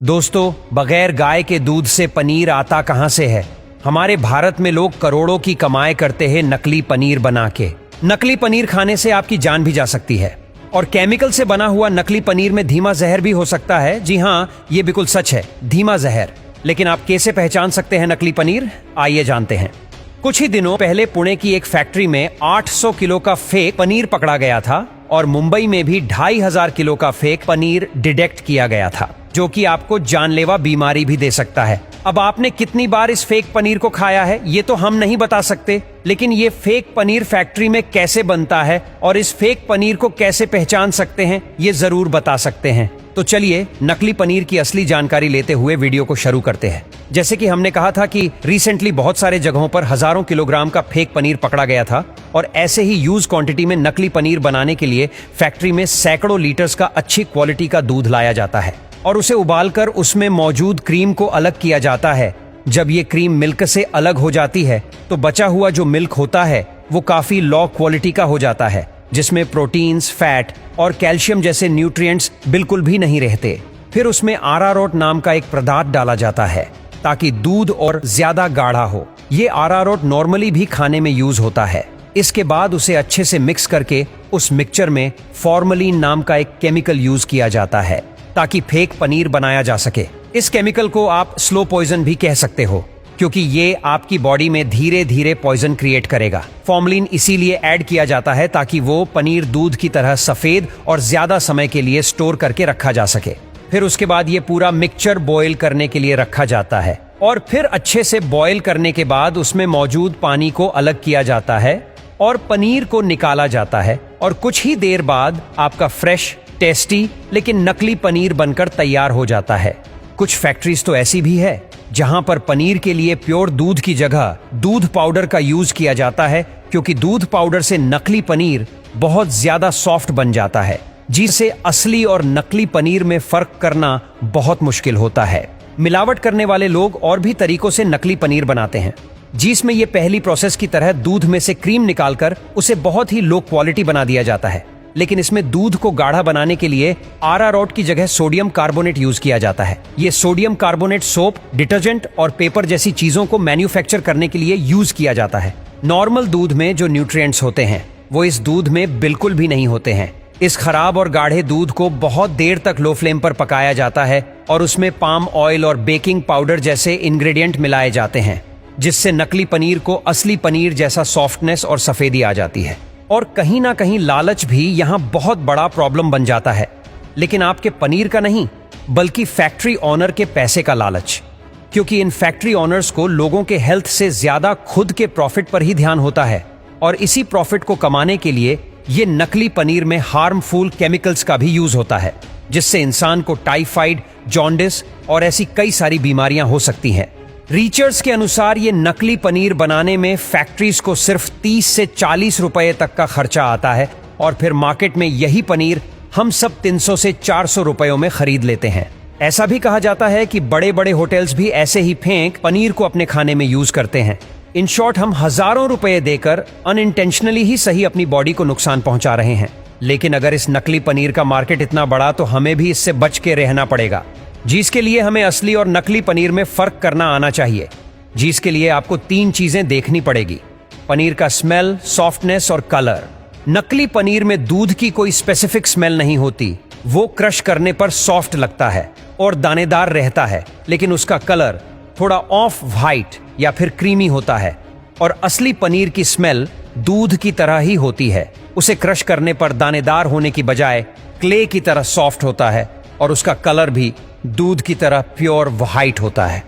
दोस्तों, बगैर गाय के दूध से पनीर आता कहां से है। हमारे भारत में लोग करोड़ों की कमाई करते हैं नकली पनीर बना के। नकली पनीर खाने से आपकी जान भी जा सकती है और केमिकल से बना हुआ नकली पनीर में धीमा जहर भी हो सकता है। जी हाँ, ये बिल्कुल सच है, धीमा जहर। लेकिन आप कैसे पहचान सकते हैं नकली पनीर? आइए जानते हैं। कुछ ही दिनों पहले पुणे की एक फैक्ट्री में 800 किलो का फेक पनीर पकड़ा गया था और मुंबई में भी 2500 किलो का फेक पनीर डिटेक्ट किया गया था, जो कि आपको जानलेवा बीमारी भी दे सकता है। अब आपने कितनी बार इस फेक पनीर को खाया है ये तो हम नहीं बता सकते, लेकिन ये फेक पनीर फैक्ट्री में कैसे बनता है और इस फेक पनीर को कैसे पहचान सकते हैं ये जरूर बता सकते हैं। तो चलिए नकली पनीर की असली जानकारी लेते हुए वीडियो को शुरू करते हैं। जैसे कि हमने कहा था कि रिसेंटली बहुत सारे जगहों पर हजारों किलोग्राम का फेक पनीर पकड़ा गया था और ऐसे ही यूज क्वांटिटी में नकली पनीर बनाने के लिए फैक्ट्री में सैकड़ों लीटर्स का अच्छी क्वालिटी का दूध लाया जाता है और उसे उबालकर उसमें मौजूद क्रीम को अलग किया जाता है। जब ये क्रीम मिल्क से अलग हो जाती है तो बचा हुआ जो मिल्क होता है वो काफी लो क्वालिटी का हो जाता है, जिसमें प्रोटीन्स, फैट और कैल्शियम जैसे न्यूट्रिएंट्स बिल्कुल भी नहीं रहते। फिर उसमें अरारोट नाम का एक पदार्थ डाला जाता है ताकि दूध और ज्यादा गाढ़ा हो। ये अरारोट नॉर्मली भी खाने में यूज होता है। इसके बाद उसे अच्छे से मिक्स करके उस मिक्सचर में फॉर्मलिन नाम का एक केमिकल यूज किया जाता है ताकि फेक पनीर बनाया जा सके। इस केमिकल को आप स्लो पॉइजन भी कह सकते हो, क्योंकि ये आपकी बॉडी में धीरे धीरे पॉइजन क्रिएट करेगा। फॉर्मलिन इसीलिए ऐड किया जाता है ताकि वो पनीर दूध की तरह सफेद और ज्यादा समय के लिए स्टोर करके रखा जा सके। फिर उसके बाद ये पूरा मिक्सचर बॉयल करने के लिए रखा जाता है और फिर अच्छे से बॉयल करने के बाद उसमें मौजूद पानी को अलग किया जाता है और पनीर को निकाला जाता है और कुछ ही देर बाद आपका फ्रेश, टेस्टी लेकिन नकली पनीर बनकर तैयार हो जाता है। कुछ फैक्ट्रीज तो ऐसी भी है जहां पर पनीर के लिए प्योर दूध की जगह दूध पाउडर का यूज किया जाता है, क्योंकि दूध पाउडर से नकली पनीर बहुत ज्यादा सॉफ्ट बन जाता है, जिससे असली और नकली पनीर में फर्क करना बहुत मुश्किल होता है। मिलावट करने वाले लोग और भी तरीकों से नकली पनीर बनाते हैं, जिसमें ये पहली प्रोसेस की तरह दूध में से क्रीम निकालकर उसे बहुत ही लो क्वालिटी बना दिया जाता है। लेकिन इसमें दूध को गाढ़ा बनाने के लिए अरारोट की जगह सोडियम कार्बोनेट यूज किया जाता है। ये सोडियम कार्बोनेट सोप, डिटर्जेंट और पेपर जैसी चीजों को मैन्युफैक्चर करने के लिए यूज किया जाता है। नॉर्मल दूध में जो न्यूट्रिएंट्स होते हैं वो इस दूध में बिल्कुल भी नहीं होते हैं। इस खराब और गाढ़े दूध को बहुत देर तक लो फ्लेम पर पकाया जाता है और उसमें पाम ऑयल और बेकिंग पाउडर जैसे इंग्रेडिएंट मिलाए जाते हैं, जिससे नकली पनीर को असली पनीर जैसा सॉफ्टनेस और सफेदी आ जाती है। और कहीं ना कहीं लालच भी यहाँ बहुत बड़ा प्रॉब्लम बन जाता है, लेकिन आपके पनीर का नहीं बल्कि फैक्ट्री ऑनर के पैसे का लालच, क्योंकि इन फैक्ट्री ऑनर्स को लोगों के हेल्थ से ज्यादा खुद के प्रॉफिट पर ही ध्यान होता है और इसी प्रॉफिट को कमाने के लिए ये नकली पनीर में हार्मफुल केमिकल्स का भी यूज होता है, जिससे इंसान को टाइफाइड, जॉन्डिस और ऐसी कई सारी बीमारियां हो सकती हैं। रिसर्च के अनुसार ये नकली पनीर बनाने में फैक्ट्रीज को सिर्फ 30 से 40 रुपए तक का खर्चा आता है और फिर मार्केट में यही पनीर हम सब 300 से 400 रुपयों में खरीद लेते हैं। ऐसा भी कहा जाता है कि बड़े बड़े होटल्स भी ऐसे ही फेक पनीर को अपने खाने में यूज करते हैं। इन शॉर्ट, हम हजारों रुपए देकर अनइंटेंशनली ही सही अपनी बॉडी को नुकसान पहुंचा रहे हैं। लेकिन अगर इस नकली पनीर का मार्केट इतना बड़ा तो हमें भी इससे बच के रहना पड़ेगा, जिसके लिए हमें असली और नकली पनीर में फर्क करना आना चाहिए। जिसके लिए आपको 3 चीजें देखनी पड़ेगी: पनीर का स्मेल, सॉफ्टनेस और कलर। नकली पनीर में दूध की कोई स्पेसिफिक स्मेल नहीं होती, वो क्रश करने पर सॉफ्ट लगता है और दानेदार रहता है, लेकिन उसका कलर थोड़ा ऑफ व्हाइट या फिर क्रीमी होता है। और असली पनीर की स्मेल दूध की तरह ही होती है, उसे क्रश करने पर दानेदार होने की बजाय क्ले की तरह सॉफ्ट होता है और उसका कलर भी दूध की तरह प्योर व्हाइट होता है।